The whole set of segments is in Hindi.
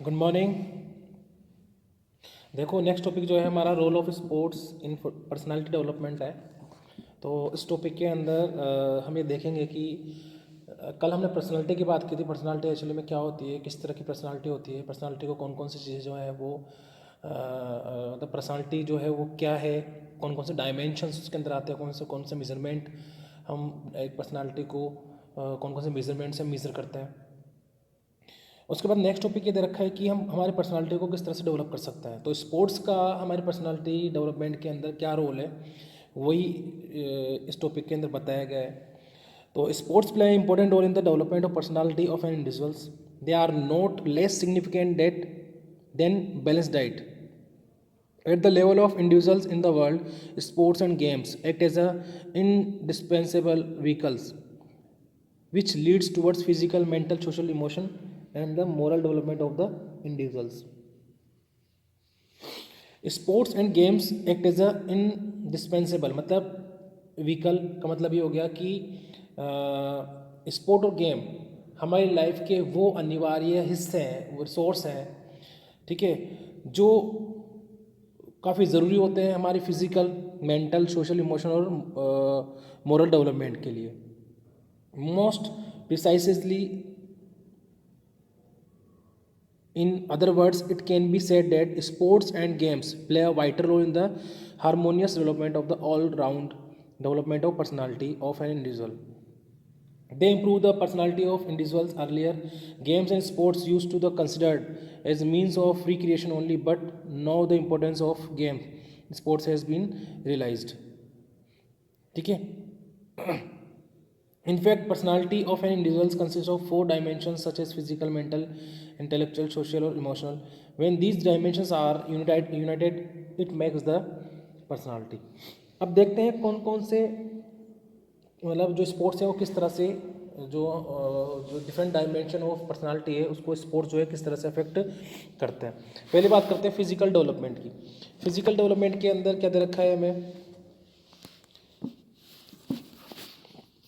Good morning. देखो नेक्स्ट टॉपिक जो है हमारा role of sports in personality development है। तो इस टॉपिक के अंदर हम ये देखेंगे कि कल हमने पर्सनालिटी की बात की थी। पर्सनालिटी एक्चुअली में क्या होती है, किस तरह की पर्सनालिटी होती है, पर्सनालिटी को कौन कौन सी चीज़ें जो है वो मतलब पर्सनालिटी जो है वो क्या है, कौन कौन से डायमेंशंस उसके अंदर आते हैं, कौन से मेजरमेंट हम एक पर्सनालिटी को कौन कौन से मेजरमेंट से मेज़र करते हैं। उसके बाद नेक्स्ट टॉपिक ये दे रखा है कि हम हमारी पर्सनालिटी को किस तरह से डेवलप कर सकते हैं। तो स्पोर्ट्स का हमारी पर्सनालिटी डेवलपमेंट के अंदर क्या रोल है, वही इस टॉपिक के अंदर बताया गया है। तो sports play important role in the development of personality of an individuals. They are not less significant that than balance diet. At the level of individuals in the world, sports and games act as a indispensable vehicles which leads towards physical, mental, social, emotion and the moral development of the individuals. Sports and games act as a indispensable, मतलब व्हीकल का मतलब ये हो गया कि स्पोर्ट और गेम हमारी लाइफ के वो अनिवार्य हिस्से हैं, वो रिसोर्स हैं, ठीक है, जो काफ़ी ज़रूरी होते हैं हमारी फिज़िकल, मेंटल, सोशल, इमोशनल और मोरल डेवलपमेंट के लिए। Most precisely, in other words, it can be said that sports and games play a vital role in the harmonious development of the all-round development of personality of an individual. They improve the personality of individuals. Earlier, games and sports used to be considered as means of recreation only, but now the importance of game sports has been realized. ठीक है। In fact, personality of an individual consists of 4 dimensions such as physical, mental, intellectual, social or emotional. When these dimensions are united, it makes the personality. अब देखते हैं कौन कौन से मतलब जो स्पोर्ट्स है वो किस तरह से जो डिफरेंट डायमेंशन ऑफ पर्सनालिटी है उसको स्पोर्ट्स जो है किस तरह से अफेक्ट करते हैं। पहले बात करते हैं फिजिकल डेवलपमेंट की। फिजिकल डेवलपमेंट के अंदर क्या दे रखा है हमें,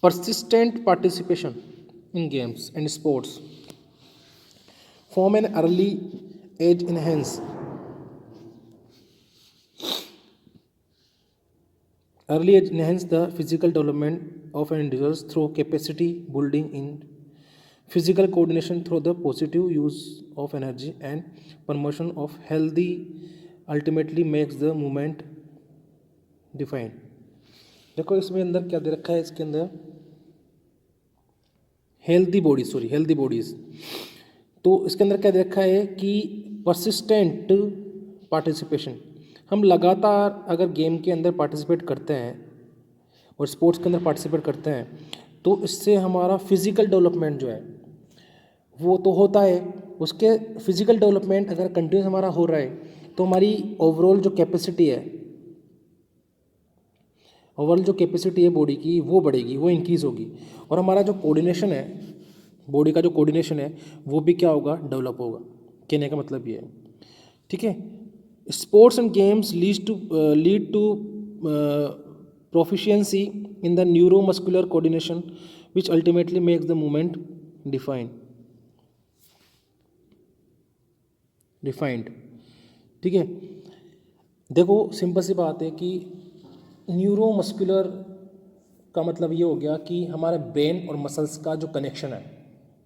persistent participation in games and sports from an early age enhance the physical development of an individual through capacity building in physical coordination through the positive use of energy and promotion of healthy ultimately makes the movement defined। देखो इसमें अंदर क्या दे रखा है, इसके अंदर हेल्दी बॉडीज। तो इसके अंदर क्या दे रखा है कि परसिस्टेंट पार्टिसिपेशन, हम लगातार अगर गेम के अंदर पार्टिसिपेट करते हैं और स्पोर्ट्स के अंदर पार्टिसिपेट करते हैं तो इससे हमारा फिज़िकल डेवलपमेंट जो है वो तो होता है। उसके फिज़िकल डेवलपमेंट अगर कंटिन्यूस हमारा हो रहा है तो हमारी ओवरऑल जो कैपेसिटी है, ओवरऑल जो कैपेसिटी है बॉडी की वो बढ़ेगी, वो इंक्रीज़ होगी और हमारा जो कोऑर्डिनेशन है, बॉडी का जो कोऑर्डिनेशन है वो भी क्या होगा, डेवलप होगा। कहने का मतलब ये है, ठीक है। Sports and games lead to proficiency in the neuromuscular coordination which ultimately makes the movement defined, ठीक है। देखो सिंपल सी बात है कि न्यूरोमस्कुलर का मतलब ये हो गया कि हमारे ब्रेन और मसल्स का जो कनेक्शन है,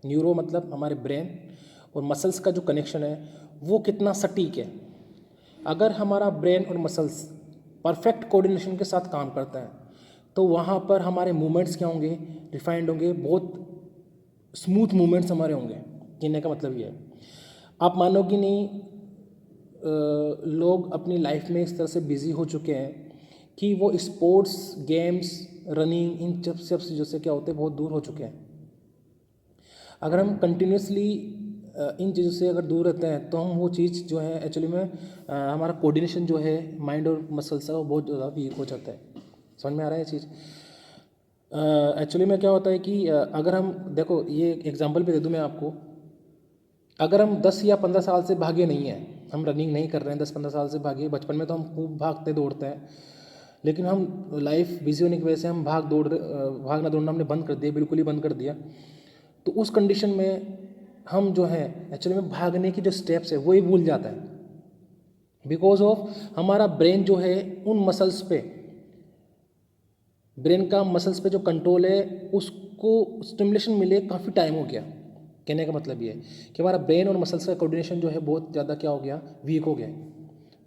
न्यूरो मतलब हमारे ब्रेन और मसल्स का जो कनेक्शन है वो कितना सटीक है। अगर हमारा ब्रेन और मसल्स परफेक्ट कोऑर्डिनेशन के साथ काम करता है तो वहाँ पर हमारे मूवमेंट्स क्या होंगे, रिफाइंड होंगे, बहुत स्मूथ मूवमेंट्स हमारे होंगे। कहने का मतलब ये है, आप मानोगे नहीं, लोग अपनी लाइफ में इस तरह से बिज़ी हो चुके हैं कि वो स्पोर्ट्स, गेम्स, रनिंग, इन सब चीज़ों से क्या होते हैं, बहुत दूर हो चुके हैं। अगर हम कंटिन्यूसली इन चीज़ों से अगर दूर रहते हैं तो हम वो चीज़ जो है एक्चुअली में हमारा कोऑर्डिनेशन जो है माइंड और मसल्स का वो बहुत ज़्यादा वीक हो जाता है। समझ में आ रहा है ये चीज़। एक्चुअली में क्या होता है कि अगर हम देखो, ये एग्जांपल भी दे दूँ मैं आपको। अगर हम 10 या 15 साल से भागे नहीं हैं, हम रनिंग नहीं कर रहे हैं 10-15 साल से भागे, बचपन में तो हम खूब भागते दौड़ते हैं, लेकिन हम लाइफ बिजी होने की वजह से हम भागना दौड़ना हमने बंद कर दिया, बिल्कुल ही बंद कर दिया। तो उस कंडीशन में हम जो है एक्चुअली में भागने की जो स्टेप्स है वही भूल जाता है, बिकॉज ऑफ हमारा ब्रेन जो है उन मसल्स पे, ब्रेन का मसल्स पे जो कंट्रोल है उसको स्टिमुलेशन मिले काफ़ी टाइम हो गया। कहने का मतलब ये है कि हमारा ब्रेन और मसल्स का कोऑर्डिनेशन जो है बहुत ज़्यादा क्या हो गया, वीक हो गया है।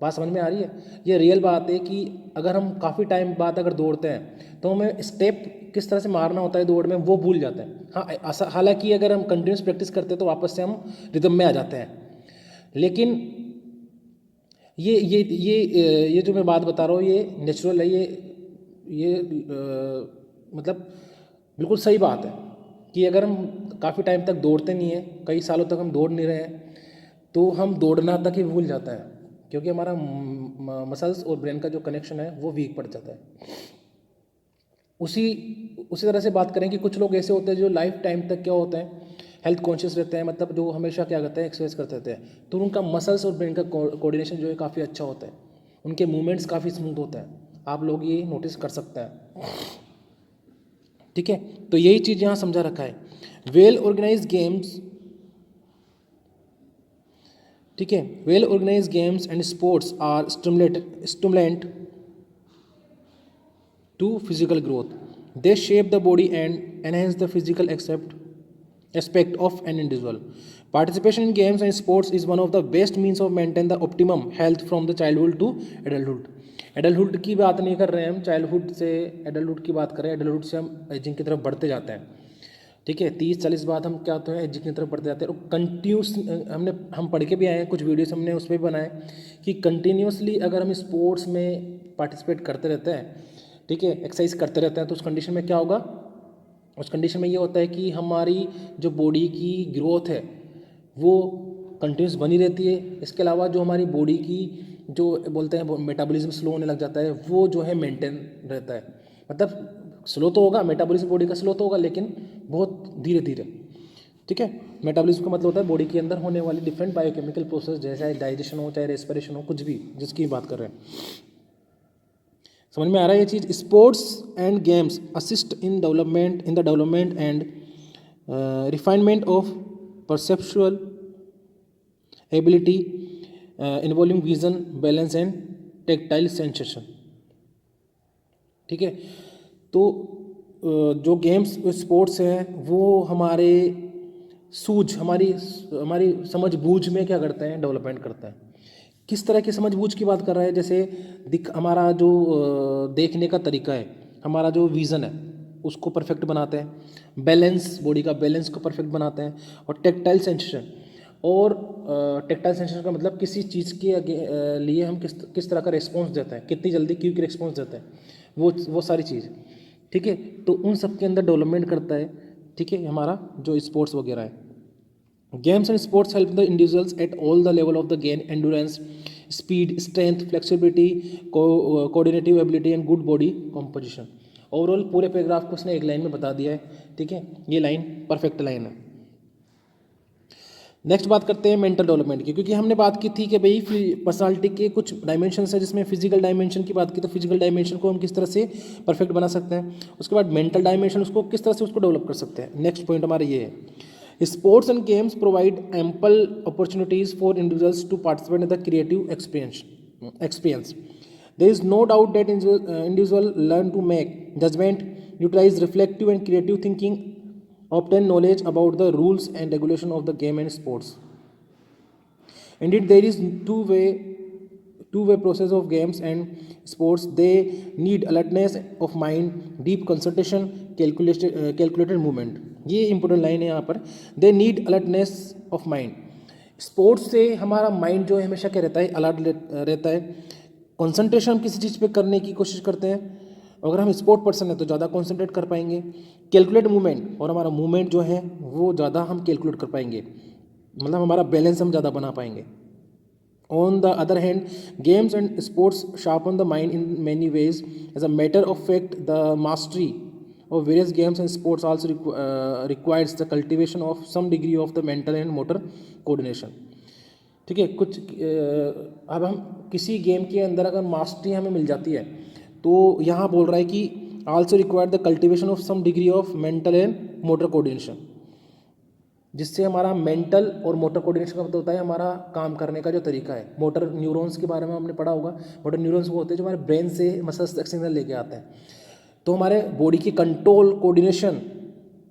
बात समझ में आ रही है? ये रियल बात है कि अगर हम काफ़ी टाइम बाद अगर दौड़ते हैं तो हमें स्टेप किस तरह से मारना होता है दौड़ में वो भूल जाते हैं। हाँ, हालांकि अगर हम कंटिन्यूस प्रैक्टिस करते हैं तो वापस से हम रिदम में आ जाते हैं। लेकिन ये जो मैं बात बता रहा हूँ ये नेचुरल है, ये मतलब बिल्कुल सही बात है कि अगर हम काफ़ी टाइम तक दौड़ते नहीं हैं, कई सालों तक हम दौड़ नहीं रहे हैं, तो हम दौड़ना तक ही भूल जाता है, क्योंकि हमारा मसल्स और ब्रेन का जो कनेक्शन है वो वीक पड़ जाता है। उसी उसी तरह से बात करें कि कुछ लोग ऐसे होते हैं जो लाइफ टाइम तक क्या होते हैं, हेल्थ कॉन्शियस रहते हैं, मतलब जो हमेशा क्या करते हैं, एक्सरसाइज करते रहते हैं, तो उनका मसल्स और ब्रेन का कोऑर्डिनेशन जो है काफ़ी अच्छा होता है, उनके मूवमेंट्स काफ़ी स्मूथ होता है। आप लोग ये नोटिस कर सकते हैं। ठीक है, तो यही चीज़ यहाँ समझा रखा है। वेल ऑर्गेनाइज गेम्स, ठीक है, well organise games and sports are stimulant to physical growth. They shape the body and enhance the physical aspect of an individual. Participation in games and sports is one of the best means of maintain the optimum health from the childhood to adulthood. Adulthood की बात नहीं कर रहे हैं हम, चाइल्डहुड से एडल्टहुड की बात कर रहे हैं। एडल्टहुड से हम एजिंग की तरफ बढ़ते जाते हैं। ठीक है, 30-40 बाद हम क्या होते हैं, एजिंग की तरफ बढ़ते जाते हैं। और कंटिन्यूस हम पढ़ के भी आए हैं, कुछ वीडियोस हमने उस पर भी बनाए कि कंटिन्यूसली अगर हम स्पोर्ट्स में पार्टिसिपेट करते रहते हैं, ठीक है, एक्सरसाइज करते रहते हैं, तो उस कंडीशन में क्या होगा, उस कंडीशन में ये होता है कि हमारी जो बॉडी की ग्रोथ है वो कंटिन्यूस बनी रहती है। इसके अलावा जो हमारी बॉडी की जो बोलते हैं मेटाबॉलिज्म स्लो होने लग जाता है, वो जो है मेंटेन रहता है। मतलब स्लो तो होगा, मेटाबॉलिज्म बॉडी का स्लो तो होगा, लेकिन बहुत धीरे धीरे। ठीक है, मेटाबॉलिज्म का मतलब होता है बॉडी के अंदर होने वाली डिफरेंट बायोकेमिकल प्रोसेस, जैसे डाइजेशन हो, चाहे रेस्पिरेशन हो, कुछ भी जिसकी बात कर रहे हैं। समझ में आ रहा है ये चीज़? Sports and games assist in the development and refinement of perceptual ability involving vision, balance and tactile sensation. ठीक है, तो जो गेम्स स्पोर्ट्स हैं वो हमारे हमारी समझ बूझ में क्या करते हैं, डेवलपमेंट करते हैं। किस तरह की समझ बूझ की बात कर रहा है? जैसे हमारा जो देखने का तरीका है, हमारा जो विज़न है उसको परफेक्ट बनाते हैं, बैलेंस, बॉडी का बैलेंस को परफेक्ट बनाते हैं, और टेक्टाइल सेंसेशन। और टेक्टाइल सेंसेशन का मतलब किसी चीज़ के लिए हम किस तरह का रिस्पॉन्स देते हैं, कितनी जल्दी क्विक रिस्पॉन्स देते हैं, वो सारी चीज़। ठीक है, तो उन सब के अंदर डेवलपमेंट करता है, ठीक है, हमारा जो स्पोर्ट्स वगैरह है। Games and sports help the individuals at all the level of the gain endurance, speed, strength, flexibility, coordinative ability and good body composition. Overall पूरे पैराग्राफ को उसने एक लाइन में बता दिया है। ठीक है, ये लाइन परफेक्ट लाइन है। नेक्स्ट बात करते हैं मेंटल डेवलपमेंट की, क्योंकि हमने बात की थी कि भाई पर्सनालिटी के कुछ डायमेंशन है, जिसमें फिजिकल डायमेंशन की बात की, तो फिजिकल डायमेंशन को हम किस तरह से परफेक्ट बना सकते हैं। उसके बाद मेंटल डायमेंशन, उसको किस तरह से उसको डेवलप कर सकते हैं। नेक्स्ट पॉइंट हमारा ये है, sports and games provide ample opportunities for individuals to participate in the creative experience. There is no doubt that individuals learn to make judgment, utilize reflective and creative thinking, obtain knowledge about the rules and regulation of the game and sports. Indeed, there is two-way process of games and sports. They need alertness of mind, deep concentration, calculated movement. ये इंपॉर्टेंट लाइन है यहाँ पर, they need alertness of mind. Sports से हमारा माइंड जो है हमेशा क्या रहता है, अलर्ट रहता है। कंसंट्रेशन हम किसी चीज़ पे करने की कोशिश करते हैं, अगर हम स्पोर्ट पर्सन है तो ज़्यादा कंसंट्रेट कर पाएंगे। कैलकुलेट मूवमेंट, और हमारा मूवमेंट जो है वो ज़्यादा हम कैलकुलेट कर पाएंगे, मतलब हमारा बैलेंस हम ज़्यादा बना पाएंगे। On the other hand, games and sports sharpen the mind in many ways. As a matter of fact, the mastery of various games and sports also requires the cultivation of some degree of the mental and motor coordination. ठीक है, कुछ अब हम किसी गेम के अंदर अगर मास्टरी हमें मिल जाती है, तो यहाँ बोल रहा है कि also require the cultivation of some degree of mental and motor coordination. जिससे हमारा मेंटल और मोटर कोऑर्डिनेशन का मतलब होता है हमारा काम करने का जो तरीका है। मोटर न्यूरॉन्स के बारे में हमने पढ़ा होगा। मोटर न्यूरॉन्स वो होते हैं जो हमारे ब्रेन से मसल्स तक सिग्नल लेके आते हैं। तो हमारे बॉडी की कंट्रोल कोऑर्डिनेशन,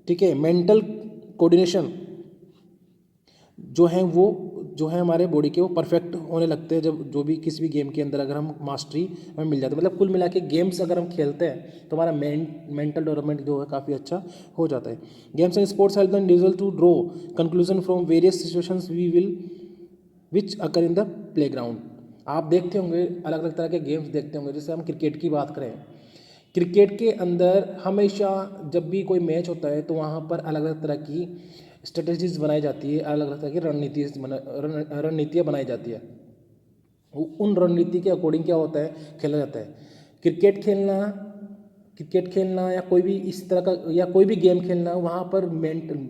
ठीक है, मेंटल कोऑर्डिनेशन जो है वो जो है हमारे बॉडी के वो परफेक्ट होने लगते हैं जब जो भी किसी भी गेम के अंदर अगर हम मास्टरी हमें मिल जाती है। मतलब कुल मिला के गेम्स अगर हम खेलते हैं तो हमारा मेंटल डेवलपमेंट जो है काफ़ी अच्छा हो जाता है। Games and sports help the individual to draw conclusion from various situations we will which occur in the playground. आप देखते होंगे अलग अलग तरह के गेम्स देखते होंगे। जैसे हम क्रिकेट की बात करें, क्रिकेट के अंदर हमेशा जब भी कोई मैच होता है तो वहाँ पर अलग अलग तरह की स्ट्रेटजीज बनाई जाती है, अलग अलग तरह की रणनीतियाँ बनाई जाती है। उन रणनीति के अकॉर्डिंग क्या होता है, खेला जाता है। क्रिकेट खेलना या कोई भी इस तरह का या कोई भी गेम खेलना, वहाँ पर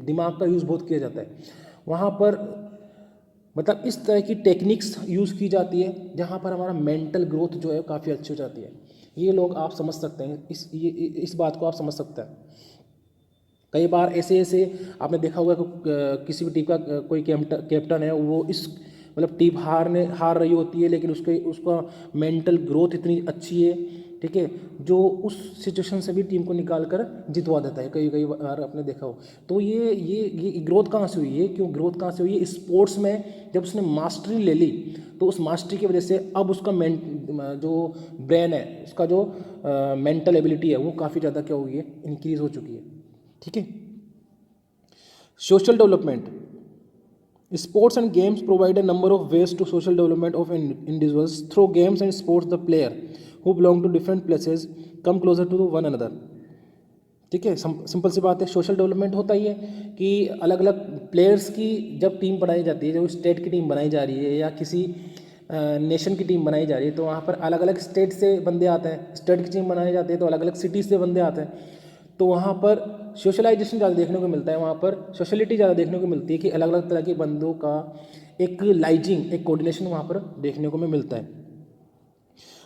दिमाग का यूज़ बहुत किया जाता है। वहाँ पर मतलब इस तरह की टेक्निक्स यूज़ की जाती है जहाँ पर हमारा मेंटल ग्रोथ जो है काफ़ी अच्छी हो जाती है। ये लोग आप समझ सकते हैं, इस बात को आप समझ सकते हैं। कई बार ऐसे ऐसे आपने देखा होगा कि किसी भी टीम का कोई कैप्टन है, वो इस मतलब टीम हार रही होती है लेकिन उसका मेंटल ग्रोथ इतनी अच्छी है, ठीक है, जो उस सिचुएशन से भी टीम को निकाल कर जितवा देता है। कई कई बार आपने देखा हो। तो ये ग्रोथ कहाँ से हुई है, क्यों ग्रोथ कहाँ से हुई है? स्पोर्ट्स में जब उसने मास्टरी ले ली तो उस मास्टरी की वजह से अब उसका जो ब्रेन है, उसका जो मेंटल एबिलिटी है वो काफ़ी ज़्यादा क्या हुई है, इंक्रीज हो चुकी है। ठीक है। Social development, sports and games provide a number of ways to social development of individuals. Through games and sports the player who belong to different places come closer to one another. ठीक है, सिंपल सी बात है। सोशल डेवलपमेंट होता ही है कि अलग अलग प्लेयर्स की जब टीम बनाई जाती है, जो स्टेट की टीम बनाई जा रही है या किसी नेशन की टीम बनाई जा रही है, तो वहाँ पर अलग अलग स्टेट से बंदे आते हैं। स्टेट की टीम बनाई जाती है तो अलग अलग सिटी से बंदे आते हैं। तो वहाँ पर सोशलाइजेशन ज़्यादा देखने को मिलता है, वहाँ पर सोशलिटी ज़्यादा देखने को मिलती है कि अलग अलग तरह के बंदों का एक लाइजिंग, एक कोऑर्डिनेशन वहाँ पर देखने को मिलता है।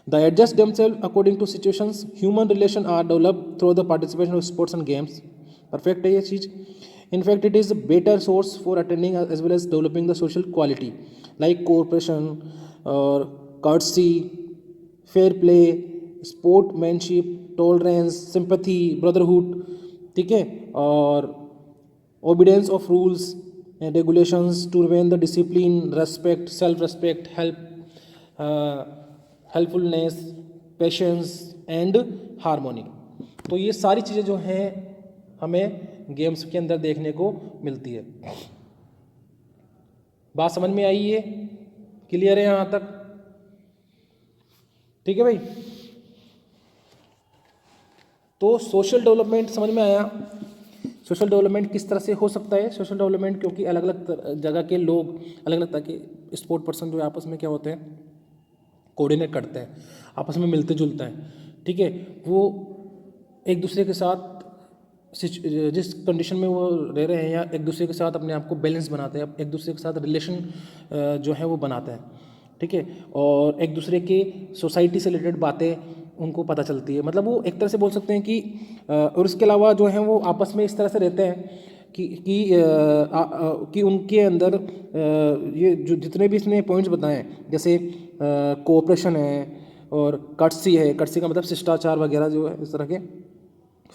They adjust themselves according to situations. Human relations are developed through the participation of sports and games. Perfect है ये चीज़। In fact, it is a better source for attending as well as developing the social quality like cooperation or courtesy, fair play, sportsmanship, tolerance, sympathy, brotherhood, ठीक है, और obedience of rules and regulations to remain the discipline, respect, self-respect, helpfulness, patience and harmony. तो ये सारी चीज़ें जो हैं हमें गेम्स के अंदर देखने को मिलती है। बात समझ में आई है? क्लियर है यहाँ तक? ठीक है भाई। तो सोशल डेवलपमेंट समझ में आया। सोशल डेवलपमेंट किस तरह से हो सकता है? सोशल डेवलपमेंट क्योंकि अलग अलग जगह के लोग, अलग अलग तरह के स्पोर्ट पर्सन जो आपस में क्या होते हैं, कोऑर्डिनेट करते हैं, आपस में मिलते जुलते हैं। ठीक है, वो एक दूसरे के साथ जिस कंडीशन में वो रह रहे हैं या एक दूसरे के साथ अपने आप को बैलेंस बनाते हैं, एक दूसरे के साथ रिलेशन जो है वो बनाते हैं। ठीक है, और एक दूसरे के सोसाइटी से रिलेटेड बातें उनको पता चलती है। मतलब वो एक तरह से बोल सकते हैं कि और इसके अलावा जो है वो आपस में इस तरह से रहते हैं कि उनके अंदर ये जो जितने भी इसने पॉइंट्स बताए, जैसे कोऑपरेशन है और कर्टसी है, कर्टसी का मतलब शिष्टाचार वगैरह जो है इस तरह के,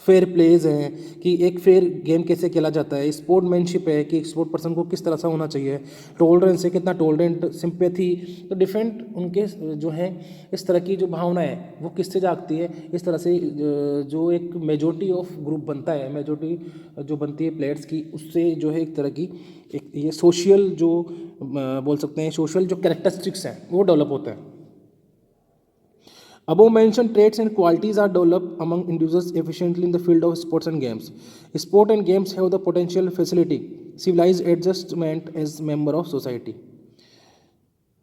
फेयर प्लेज हैं कि एक फेयर गेम कैसे खेला जाता है, स्पोर्ट्समैनशिप है कि स्पोर्ट पर्सन को किस तरह से होना चाहिए, टॉलरेंस है कितना टॉलरेंट, सिंपैथी, तो डिफरेंट उनके जो हैं इस तरह की जो भावना है वो किससे जागती है, इस तरह से जो एक मेजोरिटी ऑफ ग्रुप बनता है, मेजोरिटी जो बनती है प्लेयर्स की, उससे जो है एक तरह की एक ये सोशल जो बोल सकते हैं सोशल जो कैरेक्टरिस्टिक्स हैं वो डेवलप होते हैं। Above mentioned traits and qualities are developed among individuals efficiently in the field of sports and games. Sport and games have the potential facility civilized adjustment as member of society.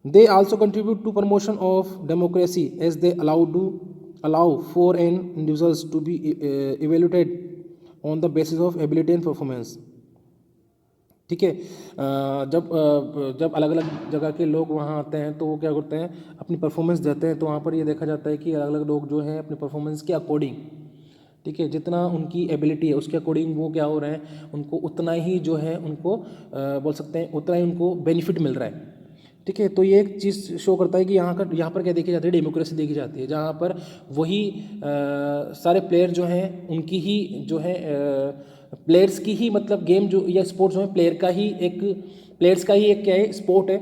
They also contribute to promotion of democracy as they allow for an individuals to be evaluated on the basis of ability and performance. ठीक है, जब अलग अलग जगह के लोग वहाँ आते हैं तो वो क्या करते हैं, अपनी परफॉर्मेंस देते हैं। तो वहाँ पर ये देखा जाता है कि अलग अलग लोग जो हैं अपनी परफॉर्मेंस के अकॉर्डिंग ठीक है, जितना उनकी एबिलिटी है उसके अकॉर्डिंग वो क्या हो रहे हैं, उनको उतना ही जो है उनको बोल सकते हैं उतना ही उनको बेनिफिट मिल रहा है। ठीक है, तो ये एक चीज़ शो करता है कि यहाँ पर क्या देखी जाती है, डेमोक्रेसी देखी जाती है, जहाँ पर वही सारे प्लेयर जो हैं उनकी ही जो है प्लेयर्स की ही मतलब गेम जो या स्पोर्ट्स जो है प्लेयर्स का ही एक क्या है स्पोर्ट है।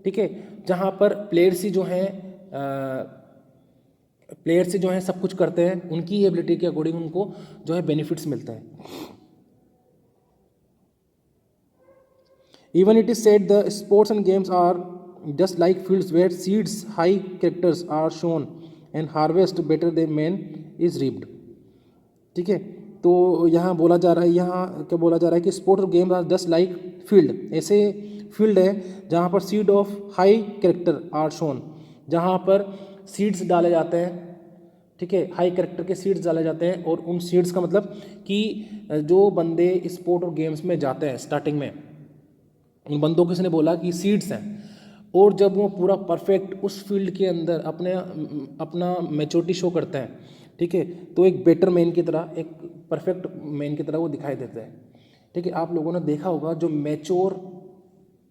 ठीक है, जहाँ पर प्लेयर्स ही जो हैं सब कुछ करते हैं, उनकी एबिलिटी के अकॉर्डिंग उनको जो है बेनिफिट्स मिलते हैं। Even it is said the sports and games are just like fields where seeds high characters are shown and harvest better than man is reaped। ठीक है, तो यहाँ बोला जा रहा है, यहाँ क्या बोला जा रहा है कि स्पोर्ट्स और games are just like field, ऐसे फील्ड है जहाँ पर seed of high character are shown, जहाँ पर सीड्स डाले जाते हैं। ठीक है, हाई कैरेक्टर के सीड्स डाले जाते हैं, और उन सीड्स का मतलब कि जो बंदे स्पोर्ट और गेम्स में जाते हैं स्टार्टिंग में, उन बंदों किसी ने बोला कि सीड्स हैं, और जब वो पूरा परफेक्ट उस फील्ड के अंदर अपना मैच्योरिटी शो करते हैं, ठीक है, तो एक बेटर मैन की तरह, एक परफेक्ट मैन की तरह वो दिखाई देते हैं। ठीक है, आप लोगों ने देखा होगा जो मैच्योर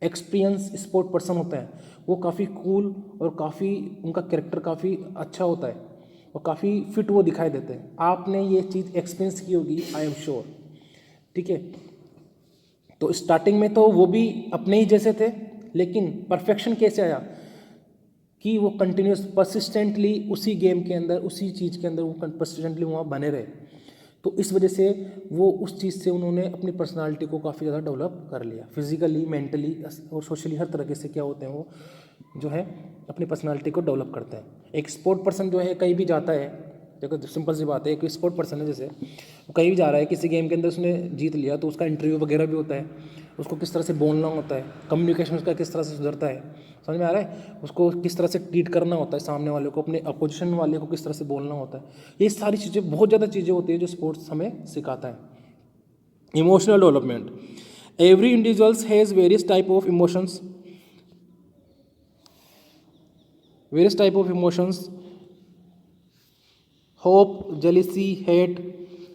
एक्सपीरियंस स्पोर्ट पर्सन होता है वो काफ़ी कूल और काफ़ी उनका कैरेक्टर काफ़ी अच्छा होता है और काफ़ी फिट वो दिखाई देते हैं। आपने ये चीज़ एक्सपीरियंस की होगी, आई एम श्योर। ठीक है, तो स्टार्टिंग में तो वो भी अपने ही जैसे थे, लेकिन परफेक्शन कैसे आया कि वो कंटिन्यूस परसिस्टेंटली उसी गेम के अंदर, उसी चीज़ के अंदर वो परसिस्टेंटली वहाँ बने रहे। तो इस वजह से वो उस चीज़ से उन्होंने अपनी पर्सनालिटी को काफ़ी ज़्यादा डेवलप कर लिया, फिजिकली, मेंटली और सोशली, हर तरीके से क्या होते हैं वो जो है अपनी पर्सनालिटी को डेवलप करते हैं। एक स्पोर्ट पर्सन जो है कहीं भी जाता है, देखो सिंपल सी बात है, एक स्पोर्ट पर्सन है जैसे वो कहीं भी जा रहा है, किसी गेम के अंदर उसने जीत लिया तो उसका इंटरव्यू वगैरह भी होता है, उसको किस तरह से बोलना होता है, कम्युनिकेशन उसका किस तरह से सुधरता है, समझ में आ रहा है, उसको किस तरह से ट्रीट करना होता है सामने वाले को, अपने अपोजिशन वाले को किस तरह से बोलना होता है। ये सारी चीज़ें, बहुत ज़्यादा चीज़ें होती है जो स्पोर्ट्स हमें सिखाता है। Emotional development, every individuals has various type of emotions, hope, jealousy, hate,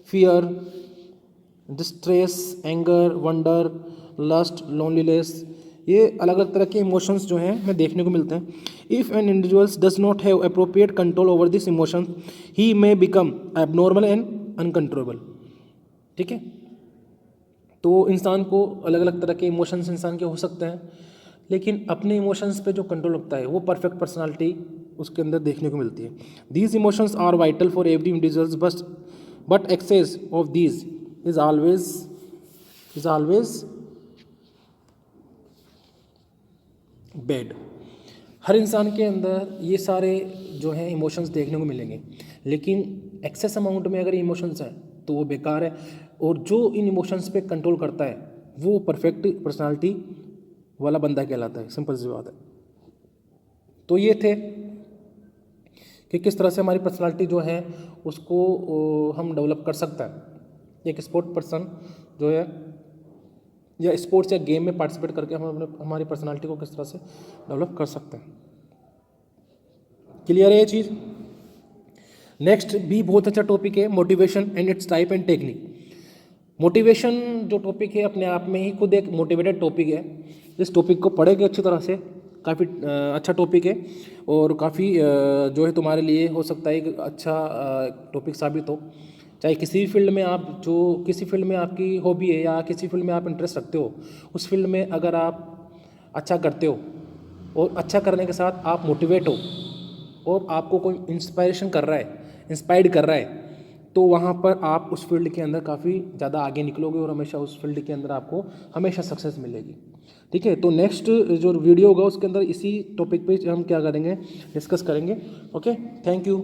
fear, distress, anger, wonder, lust, loneliness, ये अलग अलग तरह के इमोशंस जो हैं हमें देखने को मिलते हैं। If an individuals does not have appropriate control over this emotions he may become abnormal and uncontrollable. ठीक है, तो इंसान को अलग अलग तरह के इमोशंस इंसान के हो सकते हैं, लेकिन अपने इमोशंस पे जो कंट्रोल रखता है वो परफेक्ट पर्सनालिटी उसके अंदर देखने को मिलती है। These emotions are vital for every individuals, but excess of these is always bad. हर इंसान के अंदर ये सारे जो हैं इमोशंस देखने को मिलेंगे, लेकिन एक्सेस अमाउंट में अगर इमोशंस हैं तो वो बेकार है, और जो इन इमोशंस पे कंट्रोल करता है वो परफेक्ट पर्सनालिटी वाला बंदा कहलाता है। सिंपल सी बात है। तो ये थे कि किस तरह से हमारी पर्सनालिटी जो है उसको हम डेवलप कर सकते हैं। एक स्पोर्ट पर्सन जो है या स्पोर्ट्स या गेम में पार्टिसिपेट करके हम हमारी पर्सनालिटी को किस तरह से डेवलप कर सकते हैं। क्लियर है ये चीज़। नेक्स्ट भी बहुत अच्छा टॉपिक है, motivation and it's type and technique. Motivation जो टॉपिक है अपने आप में ही खुद एक मोटिवेटेड टॉपिक है। इस टॉपिक को पढ़ेंगे अच्छी तरह से, काफ़ी अच्छा टॉपिक है और काफ़ी जो है तुम्हारे लिए हो सकता है एक अच्छा टॉपिक साबित हो। चाहे किसी भी फील्ड में आप, जो किसी फील्ड में आपकी हॉबी है या किसी फील्ड में आप इंटरेस्ट रखते हो, उस फील्ड में अगर आप अच्छा करते हो और अच्छा करने के साथ आप मोटिवेट हो और आपको कोई इंस्पायर्ड कर रहा है, तो वहाँ पर आप उस फील्ड के अंदर काफ़ी ज़्यादा आगे निकलोगे और हमेशा उस फील्ड के अंदर आपको हमेशा सक्सेस मिलेगी। ठीक है, तो नेक्स्ट जो वीडियो होगा उसके अंदर इसी टॉपिक पे हम क्या करेंगे, डिस्कस करेंगे। Okay, thank you.